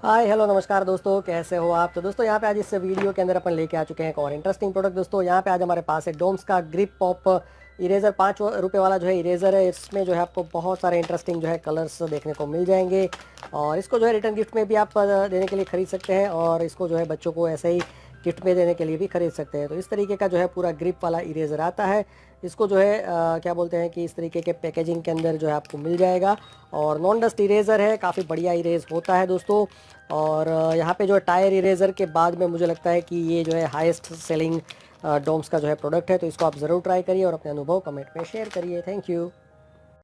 Hi hello नमस्कार दोस्तों, कैसे हो आप। तो दोस्तों यहाँ पे आज इस वीडियो के अंदर अपन लेके आ चुके हैं एक और इंटरेस्टिंग प्रोडक्ट। दोस्तों यहाँ पे आज हमारे पास है डोम्स का ग्रिप पॉप इरेज़र। 5 रुपये वाला जो है इरेज़र है। इसमें जो है आपको बहुत सारे इंटरेस्टिंग जो है कलर्स देखने को मिल जाएंगे और इसको जो है रिटर्न गिफ्ट में भी आप देने के लिए ख़रीद सकते हैं और इसको जो है बच्चों को ऐसे ही गिफ्ट में देने के लिए भी ख़रीद सकते हैं। तो इस तरीके का जो है पूरा ग्रिप वाला इरेज़र आता है। इसको जो है क्या बोलते हैं कि इस तरीके के पैकेजिंग के अंदर जो है आपको मिल जाएगा और नॉन डस्ट इरेज़र है, काफ़ी बढ़िया इरेज़ होता है दोस्तों। और यहाँ पे जो है टायर इरेज़र के बाद में मुझे लगता है कि ये जो है हाईएस्ट सेलिंग डोम्स का जो है प्रोडक्ट है। तो इसको आप ज़रूर ट्राई करिए और अपने अनुभव कमेंट में शेयर करिए। Thank you.